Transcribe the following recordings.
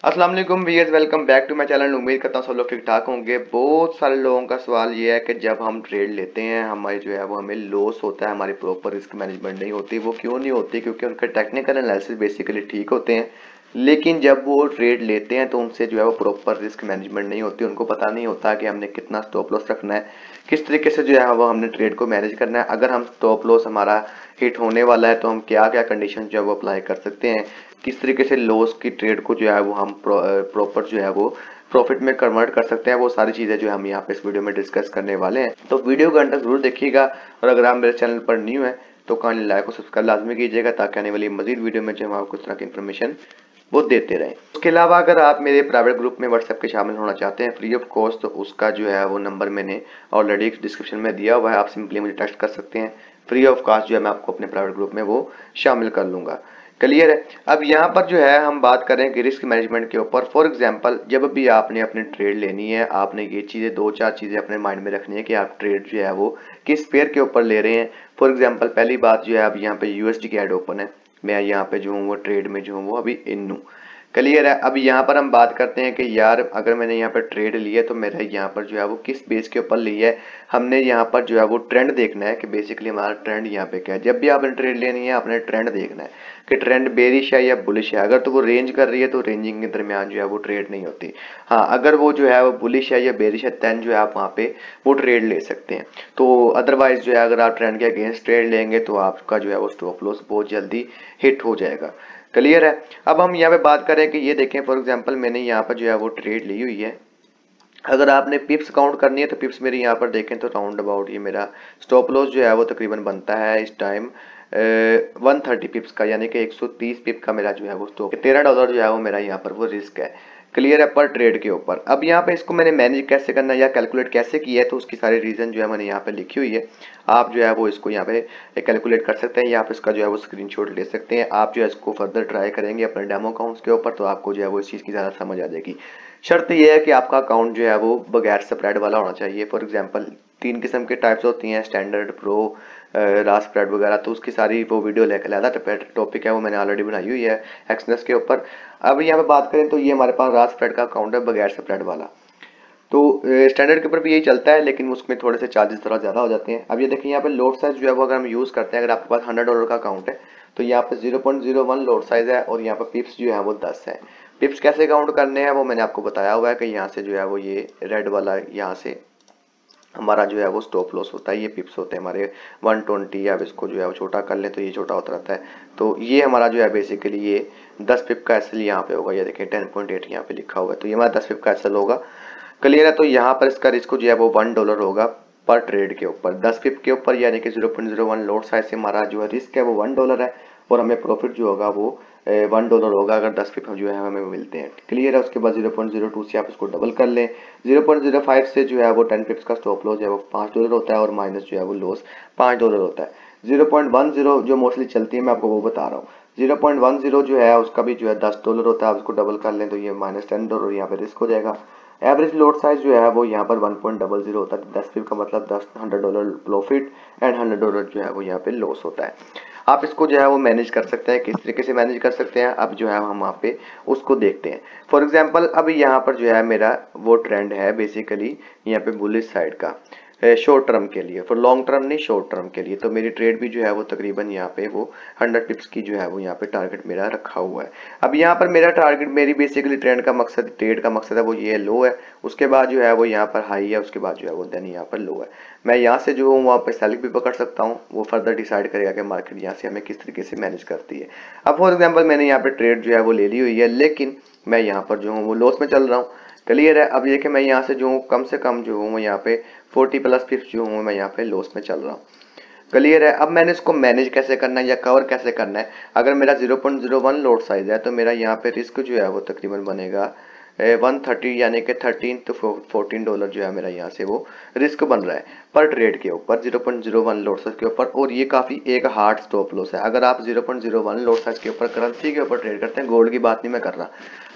अस्सलाम वालेकुम viewers, welcome back to my channel. उम्मीद करता हूँ सब लोग ठीक ठाक होंगे। बहुत सारे लोगों का सवाल ये है कि जब हम ट्रेड लेते हैं हमारी जो है वो हमें लॉस होता है, हमारी प्रॉपर रिस्क मैनेजमेंट नहीं होती। वो क्यों नहीं होती? क्योंकि उनके टेक्निकल एनालिसिस बेसिकली ठीक होते हैं, लेकिन जब वो ट्रेड लेते हैं तो उनसे जो है वो प्रॉपर रिस्क मैनेजमेंट नहीं होती। उनको पता नहीं होता कि हमने कितना स्टॉप लॉस रखना है, किस तरीके से जो है वो हमने ट्रेड को मैनेज करना है। अगर हम स्टॉप लॉस हमारा हिट होने वाला है तो हम क्या क्या कंडीशन जो है वो अप्लाई कर सकते हैं, किस तरीके से लॉस की ट्रेड को जो है वो हम प्रॉपर जो है वो प्रॉफिट में कन्वर्ट कर सकते हैं। वो सारी चीजें जो है हम यहाँ पे इस वीडियो में डिस्कस करने वाले हैं, तो वीडियो का अंत तक जरूर देखिएगा। और अगर आप मेरे चैनल पर न्यू है तो काइंडली लाइक और सब्सक्राइब लाजमी कीजिएगा, ताकि आने वाली मजीद वीडियो में जो हम आपको इस तरह की इन्फॉर्मेशन वो देते रहें। उसके अलावा अगर आप मेरे प्राइवेट ग्रुप में व्हाट्सएप के शामिल होना चाहते हैं फ्री ऑफ कॉस्ट, तो उसका जो है वो नंबर मैंने ऑलरेडी डिस्क्रिप्शन में दिया हुआ है। आप सिंपली मुझे टेक्स्ट कर सकते हैं, फ्री ऑफ कॉस्ट जो है मैं आपको अपने प्राइवेट ग्रुप में वो शामिल कर लूंगा। क्लियर है? अब यहाँ पर जो है हम बात करें कि रिस्क मैनेजमेंट के ऊपर। फॉर एग्जांपल, जब भी आपने अपनी ट्रेड लेनी है, आपने ये चीज़ें दो चार चीज़ें अपने माइंड में रखनी है कि आप ट्रेड जो है वो किस पेयर के ऊपर ले रहे हैं। फॉर एग्जांपल, पहली बात जो है, अब यहाँ पे यूएसडी की एड ओपन है, मैं यहाँ पे जो हूँ वो ट्रेड में जो हूँ वो अभी इन हूँ। क्लियर है? अब यहाँ पर हम बात करते हैं कि यार अगर मैंने यहाँ पर ट्रेड लिया तो मेरा यहाँ पर जो है वो किस बेस के ऊपर लिया है। हमने यहाँ पर जो है वो ट्रेंड देखना है कि बेसिकली हमारा ट्रेंड यहाँ पे क्या है। जब भी आपने ट्रेड लेनी है आपने ट्रेंड देखना है कि ट्रेंड बेरिश है या बुलिश है। अगर तो वो रेंज कर रही है तो रेंजिंग के दरमियान जो है वो ट्रेड नहीं होती। हाँ, अगर वो जो है वो बुलिश है या बेरिश है देन जो है आप वहाँ पे वो ट्रेड ले सकते हैं। तो अदरवाइज जो है अगर आप ट्रेंड के अगेंस्ट ट्रेड लेंगे तो आपका जो है वो स्टॉप लॉस बहुत जल्दी हिट हो जाएगा। क्लियर है? अब हम यहाँ पे बात करें कि ये देखें, फॉर एग्जांपल मैंने यहाँ पर जो है वो ट्रेड ली हुई है। अगर आपने पिप्स काउंट करनी है तो पिप्स मेरी यहाँ पर देखें तो राउंड अबाउट ये मेरा स्टॉप लॉस जो है वो तकरीबन बनता है इस टाइम 130 पिप्स का, यानी कि 130 पिप का मेरा जो है वो स्टॉप, $13 जो है वो मेरा यहाँ पर वो रिस्क है। क्लियर है? पर ट्रेड के ऊपर। अब यहाँ पे इसको मैंने मैनेज कैसे करना है या कैलकुलेट कैसे किया है, तो उसकी सारी रीजन जो है मैंने यहाँ पे लिखी हुई है। आप जो है वो इसको यहाँ पे कैलकुलेट कर सकते हैं या आप इसका जो है वो स्क्रीनशॉट ले सकते हैं। आप जो है इसको फर्दर ट्राई करेंगे अपने डेमो अकाउंट्स के ऊपर तो आपको जो है वो इस चीज़ की ज़्यादा समझ आ जाएगी। शर्त यह है कि आपका अकाउंट जो है वो बगैर स्प्रेड वाला होना चाहिए। फॉर एग्जांपल, तीन किस्म के टाइप्स होती हैं, स्टैंडर्ड, प्रो, रा स्प्रेड वगैरह। तो उसकी सारी वो वीडियो लेकर लादा टॉपिक है वो मैंने ऑलरेडी बनाई हुई है एक्सनेस के ऊपर। अब यहाँ पे बात करें तो ये हमारे पास रा स्प्रेड का अकाउंट है बगैर स्प्रेड वाला। तो स्टैंडर्ड के ऊपर भी यही चलता है, लेकिन उसमें थोड़े से चार्जेस थोड़ा ज़्यादा हो जाते हैं। अब ये देखिए यहाँ पे लोड साइज जो है वो अगर हम यूज़ करते हैं, अगर आपके पास $100 का अकाउंट है तो यहाँ पे 0.01 लोड साइज है और यहाँ पे पिप्स जो है वो 10 है। पिप्स कैसे काउंट करने हैं वो मैंने आपको बताया हुआ है कि यहाँ से जो है वो ये रेड वाला यहाँ से हमारा जो है वो स्टॉप लॉस होता है। ये पिप्स होते हैं हमारे 120, या इसको जो है वो छोटा कर लें तो ये छोटा होता रहता है। तो ये हमारा जो है बेसिकली ये 10 पिप का एसएल यहाँ पे होगा। ये देखिए 10.8 यहाँ पे लिखा हुआ है, तो ये हमारा 10 पिप का एसएल होगा। क्लियर है? तो यहाँ पर इसका रिस्क जो है वो $1 होगा पर ट्रेड के ऊपर, 10 पिप के ऊपर, यानी कि 0.01 लोड साइज से हमारा जो है रिस्क है वो $1 है और हमें प्रॉफिट जो होगा वो $1 होगा अगर 10 पिप जो है हमें मिलते हैं। क्लियर है? उसके बाद 0.02 से आप इसको डबल कर लें। 0.05 से जो है वो 10 पिप्स का स्टॉप लॉस है वो $5 होता है और माइनस जो है वो लॉस $5 होता है। 0.10 जो मोस्टली चलती है मैं आपको वो बता रहा हूँ। 0.10 जो है उसका भी जो है $10 होता है। आप इसको डबल कर लें तो ये -$10 यहाँ पे रिस्क हो जाएगा। एवरेज लोड साइज जो है वो यहाँ पर 1.00 होता है। 10 पिप का मतलब $100 प्रॉफिट एंड $100 जो है वो यहाँ पे लॉस होता है। आप इसको जो है वो मैनेज कर सकते हैं। किस तरीके से मैनेज कर सकते हैं अब जो है हम वहाँ पे उसको देखते हैं। फॉर एग्जांपल, अभी यहाँ पर जो है मेरा वो ट्रेंड है बेसिकली यहाँ पे बुलिश साइड का, शॉर्ट टर्म के लिए, फॉर लॉन्ग टर्म नहीं, शॉर्ट टर्म के लिए। तो मेरी ट्रेड भी जो है वो तकरीबन यहाँ पे वो 100 पिप्स की जो है वो यहाँ पे टारगेट मेरा रखा हुआ है। अब यहाँ पर मेरा टारगेट, मेरी बेसिकली ट्रेड का मकसद है वो ये लो है, उसके बाद जो है वो यहाँ पर हाई है, उसके बाद जो है वो देन यहाँ पर लो है। मैं यहाँ से जो हूँ वहाँ पर सेलिंग भी पकड़ सकता हूँ। वो फर्दर डिसाइड करेगा कि मार्केट यहाँ से हमें किस तरीके से मैनेज करती है। अब फॉर एग्जाम्पल मैंने यहाँ पे ट्रेड जो है वो ले ली हुई है, लेकिन मैं यहाँ पर जो हूँ वो लॉस में चल रहा हूँ। क्लियर है? अब ये कि मैं यहाँ से जो हूँ कम से कम जो हूँ मैं यहाँ पे 40+ पिप्स जो हूँ मैं यहाँ पे लॉस में चल रहा हूँ। क्लियर है? अब मैंने इसको मैनेज कैसे करना है या कवर कैसे करना है। अगर मेरा 0.01 लोड साइज है तो मेरा यहाँ पे रिस्क जो है वो तकरीबन बनेगा 130, यानी कि 13 to $14 जो है मेरा यहाँ से वो रिस्क बन रहा है पर ट्रेड के ऊपर 0.01 लोड साइज के ऊपर। और ये काफ़ी एक हार्ड स्टॉप लॉस है। अगर आप 0.01 लोड साइज के ऊपर करेंसी के ऊपर ट्रेड करते हैं, गोल्ड की बात नहीं मैं कर रहा,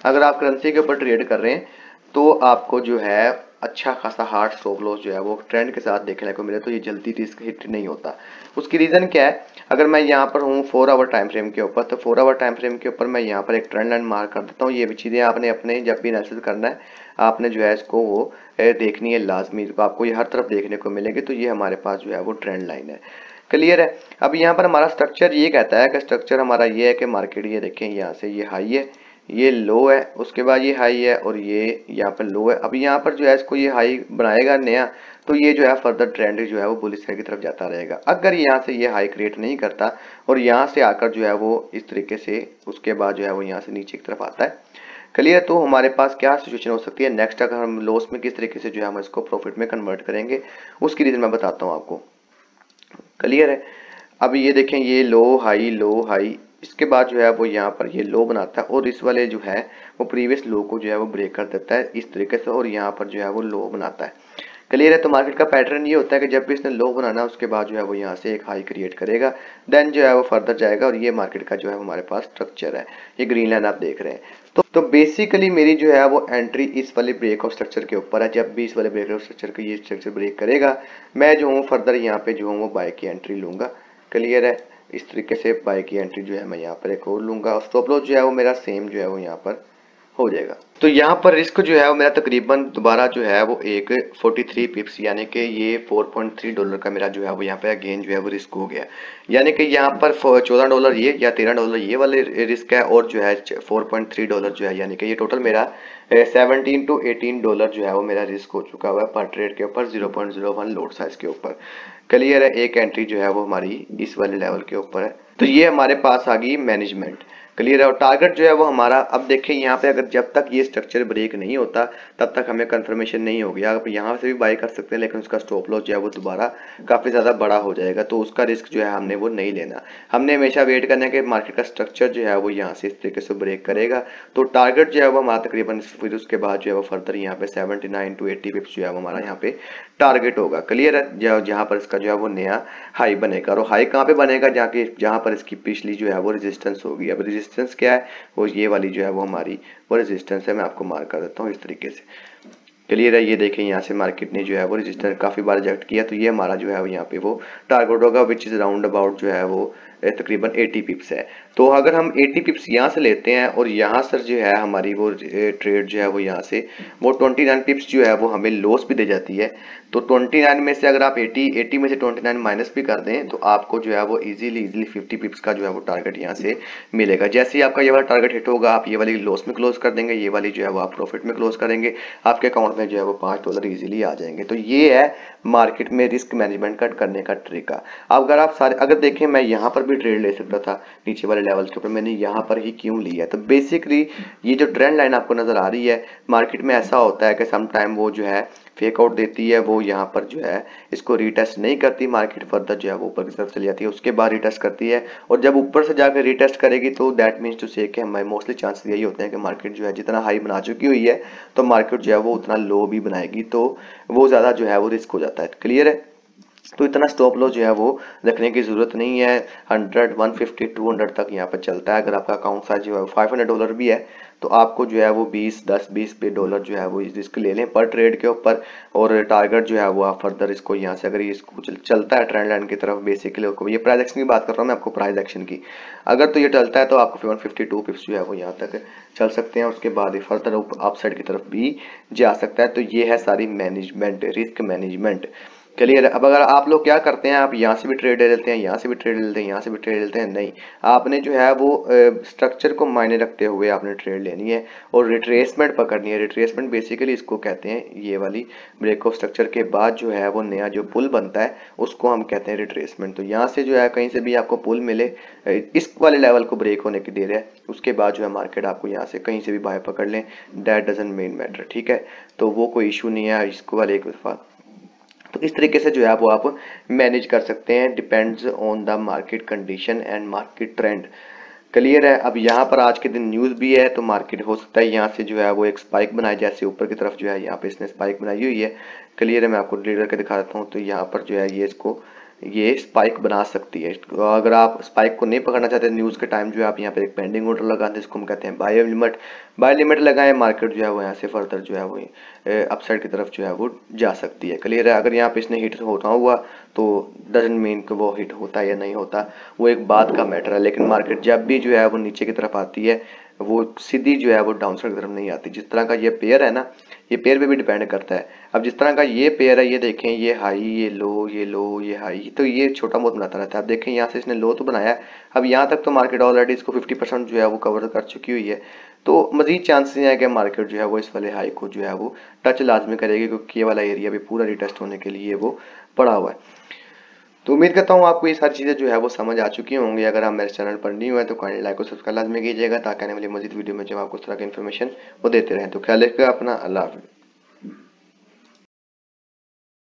अगर आप करेंसी के ऊपर ट्रेड कर रहे हैं तो आपको जो है अच्छा खासा हार्ड स्टॉप लॉस जो है वो ट्रेंड के साथ देखने को मिले तो ये जल्दी रिस्क हिट नहीं होता। उसकी रीज़न क्या है, अगर मैं यहाँ पर हूँ 4 आवर टाइम फ्रेम के ऊपर, तो 4 आवर टाइम फ्रेम के ऊपर मैं यहाँ पर एक ट्रेंड लाइन मार्क कर देता हूँ। ये भी चीज़ें आपने अपने जब भी एनालिसिस करना है आपने जो है इसको वो देखनी है लाजमी, तो आपको ये हर तरफ देखने को मिलेगी। तो ये हमारे पास जो है वो ट्रेंड लाइन है, क्लियर है। अब यहाँ पर हमारा स्ट्रक्चर ये कहता है कि स्ट्रक्चर हमारा ये है कि मार्केट ये देखें यहाँ से ये हाई है, ये लो है, उसके बाद ये हाई है और ये यहाँ पर लो है। अब यहाँ पर जो है इसको ये हाई बनाएगा नया, तो ये जो है फर्दर ट्रेंड जो है वो बुलिश साइड की तरफ जाता रहेगा। अगर यहाँ से ये हाई क्रिएट नहीं करता और यहाँ से आकर जो है वो इस तरीके से उसके बाद जो है वो यहाँ से नीचे की तरफ आता है, क्लियर, तो हमारे पास क्या सिचुएशन हो सकती है नेक्स्ट, अगर हम लॉस में किस तरीके से जो है हम इसको प्रॉफिट में कन्वर्ट करेंगे उसकी रीजन मैं बताता हूँ आपको, क्लियर है। अब ये देखें ये लो हाई, इसके बाद जो है वो यहाँ पर ये लो बनाता है और इस वाले जो है वो प्रीवियस लो को जो है वो ब्रेक कर देता है इस तरीके से और यहाँ पर जो है वो लो बनाता है, क्लियर है। तो मार्केट का पैटर्न ये होता है कि जब भी इसने लो बनाना उसके बाद जो है वो यहाँ से एक हाई क्रिएट करेगा, देन जो है वो फर्दर जाएगा और ये मार्केट का जो है हमारे पास स्ट्रक्चर है। ये ग्रीन लाइन आप देख रहे हैं। तो बेसिकली मेरी जो है वो एंट्री इस वाले ब्रेक ऑफ स्ट्रक्चर के ऊपर है। जब भी इस वाले ब्रेक ऑफ स्ट्रक्चर का ये स्ट्रक्चर ब्रेक करेगा मैं जो हूँ फर्दर यहाँ पे जो हूँ वो बाय की एंट्री लूंगा, क्लियर है। इस तरीके से बाय की एंट्री जो है मैं यहाँ पर एक और लूंगा और स्टॉप लॉस जो है वो मेरा सेम जो है वो यहाँ पर हो जाएगा। तो यहाँ पर रिस्क जो है वो मेरा तकरीबन दोबारा जो है वो एक 43 पिप्स यानी कि ये $4.3 का मेरा जो है वो यहाँ पे अगेन जो है वो रिस्क हो गया। यानी कि यहाँ पर $14 ये या $13 ये वाले रिस्क है और जो है $4.3 जो है, यानी कि ये टोटल मेरा 17 to 18 डॉलर जो है वो मेरा रिस्क हो चुका हुआ है पर ट्रेड के ऊपर 0.01 लोड साइज के ऊपर, क्लियर है। एक एंट्री जो है वो हमारी इस वाले लेवल के ऊपर है। तो ये हमारे पास आ गई मैनेजमेंट, क्लियर है। और टारगेट जो है वो हमारा, अब देखें यहाँ पे अगर जब तक ये स्ट्रक्चर ब्रेक नहीं होता तब तक हमें कंफर्मेशन नहीं होगी। आप यहाँ से भी बाय कर सकते हैं लेकिन उसका स्टॉप लॉस जो है वो दोबारा काफी ज्यादा बड़ा हो जाएगा, तो उसका रिस्क जो है हमने वो नहीं लेना। हमने हमेशा वेट करना है कि मार्केट का स्ट्रक्चर जो है वो यहाँ से इस तरीके से ब्रेक करेगा, तो टारगेट जो है वो हमारा तकरीबन फिर उसके बाद जो है वो फर्दर यहाँ पे 79 to 80 पिप्स जो है वो हमारा यहाँ पे टारगेट होगा, क्लियर है। जहाँ पर इसका जो है वो नया हाई बनेगा और हाई कहाँ पे बनेगा, जहाँ पर इसकी पिछली जो है वो रेजिस्टेंस होगी। अब रेजिस्टेंस क्या है, वो ये वाली जो है वो हमारी वो रेजिस्टेंस है। मैं आपको मार्क कर देता हूँ इस तरीके से, क्लियर है। ये देखें यहाँ से मार्केट ने जो है वो रेजिस्टेंस काफी बार रिजेक्ट किया, तो ये हमारा जो है यहाँ पे वो टारगेट होगा विच इज राउंड अबाउट जो है वो तकरीबन 80 पिप्स है। तो अगर हम 80 पिप्स यहाँ से लेते हैं और यहाँ सर जो है हमारी वो ट्रेड जो है वो यहाँ से वो 29 पिप्स जो है वो हमें लॉस भी दे जाती है, तो 29 में से अगर आप 80 में से 29 माइनस भी कर दें तो आपको जो है वो इजीली 50 पिप्स का जो है वो टारगेट यहाँ से मिलेगा। जैसे ही आपका ये वाला टारगेट हिट होगा आप ये वाली लॉस में क्लोज कर देंगे, ये वाली जो है वो आप प्रॉफिट में क्लोज करेंगे, आपके अकाउंट में जो है वो $5 इजीली आ जाएंगे। तो ये है मार्केट में रिस्क मैनेजमेंट का करने का तरीका। अगर आप सारे अगर देखें मैं यहाँ पर भी ट्रेड ले सकता था नीचे वाले लेवल के ऊपर, मैंने यहाँ पर ही क्यों लिया है। तो बेसिकली ये जो ट्रेंड लाइन आपको नजर आ रही है मार्केट में ऐसा होता है कि सम टाइम वो जो है फेक आउट देती है, वो यहाँ पर जो है इसको रीटेस्ट नहीं करती, मार्केट फर्दर जो है वो ऊपर की तरफ चली जाती है, उसके बाद रीटेस्ट करती है और जब ऊपर से जाकर रीटेस्ट करेगी तो दैट मीन्स टू से कि हमारे मोस्टली चांसेस यही होते हैं कि मार्केट जो है जितना हाई बना चुकी हुई है तो मार्केट जो है वो उतना लो भी बनाएगी, तो वो ज्यादा जो है वो रिस्क हो जाता है, क्लियर है। तो इतना स्टॉप लॉस जो है वो रखने की जरूरत नहीं है। 100 150 200 तक यहाँ पर चलता है। अगर आपका अकाउंट साइज जो है $500 भी है तो आपको जो है वो 10-20 पे डॉलर जो है वो रिस्क ले लें पर ट्रेड के ऊपर, और टारगेट जो है वो आप फर्दर इसको यहाँ से अगर ये इसको चलता है ट्रेंड लाइन की तरफ, बेसिकली ये प्राइस एक्शन की बात कर रहा हूँ मैं आपको, प्राइस एक्शन की, अगर तो ये चलता है तो आपको 152 पिप्स जो है वो यहाँ तक चल सकते हैं, उसके बाद ही फर्दर अपसाइड की तरफ भी जा सकता है। तो ये है सारी मैनेजमेंट, रिस्क मैनेजमेंट, क्लियर है। अब अगर आप लोग क्या करते हैं, आप यहाँ से भी ट्रेड ले लेते हैं, यहाँ से भी ट्रेड ले लेते हैं, यहाँ से भी ट्रेड ले लेते हैं, नहीं, आपने जो है वो स्ट्रक्चर को मायने रखते हुए आपने ट्रेड लेनी है और रिट्रेसमेंट पकड़नी है। रिट्रेसमेंट बेसिकली इसको कहते हैं, ये वाली ब्रेक ऑफ स्ट्रक्चर के बाद जो है वो नया जो पुल बनता है उसको हम कहते हैं रिट्रेसमेंट। तो यहाँ से जो है कहीं से भी आपको पुल मिले, इस वाले लेवल को ब्रेक होने की देर है, उसके बाद जो है मार्केट आपको यहाँ से कहीं से भी बाय पकड़ लें, दैट डजंट मेन मैटर, ठीक है। तो वो कोई इशू नहीं है इसको वाले एक दफा। तो इस तरीके से जो है वो आप मैनेज कर सकते हैं, depends on the market condition and market trend, clear है। अब यहाँ पर आज के दिन न्यूज भी है तो मार्केट हो सकता है यहाँ से जो है वो एक स्पाइक बनाए, जैसे ऊपर की तरफ जो है यहाँ पे इसने स्पाइक बनाई हुई है, क्लियर है। मैं आपको रीड करके दिखा देता हूँ। तो यहाँ पर जो है ये इसको ये स्पाइक बना सकती है। तो अगर आप स्पाइक को नहीं पकड़ना चाहते न्यूज़ के टाइम जो है आप यहाँ पे एक पेंडिंग ऑर्डर लगाते हैं, इसको हम कहते हैं बाय लिमिट लगाएं, मार्केट जो है वो यहाँ से फर्दर जो है वो अपसाइड की तरफ जो है वो जा सकती है। क्लियर है। अगर यहाँ पे इसने हिट होता हुआ तो डजंट मीन कि वो हिट होता है या नहीं होता, वो एक बात का मैटर है। लेकिन मार्केट जब भी जो है वो नीचे की तरफ आती है वो सीधी जो है वो डाउन साइड की तरफ नहीं आती। जिस तरह का ये पेयर है ना, ये पेयर पे भी डिपेंड करता है। अब जिस तरह का ये पेयर है, ये देखें, ये हाई, ये लो, ये लो, ये हाई, तो ये छोटा बहुत बनाता रहता है। अब देखें यहाँ से इसने लो तो बनाया है, अब यहाँ तक तो मार्केट ऑलरेडी इसको 50% जो है वो कवर कर चुकी हुई है। तो मजीद चांसेस हैं कि मार्केट जो है वो इस वाले हाई को जो है वो टच लाजमी करेगी, क्योंकि ये वाला एरिया भी पूरा रिटेस्ट होने के लिए वो पड़ा हुआ है। तो उम्मीद करता हूँ आपको ये सारी चीज़ें जो है वो समझ आ चुकी होंगी। अगर आप मेरे चैनल पर न्यू है तो काइंडली लाइक और सब्सक्राइब लाजमी कीजिएगा, ताकि आने वाली मजीद वीडियो में जब आपको इस तरह की इन्फॉर्मेशन वो देते रहें। तो ख्याल रखिएगा अपना। अल्लाह हाफिज़।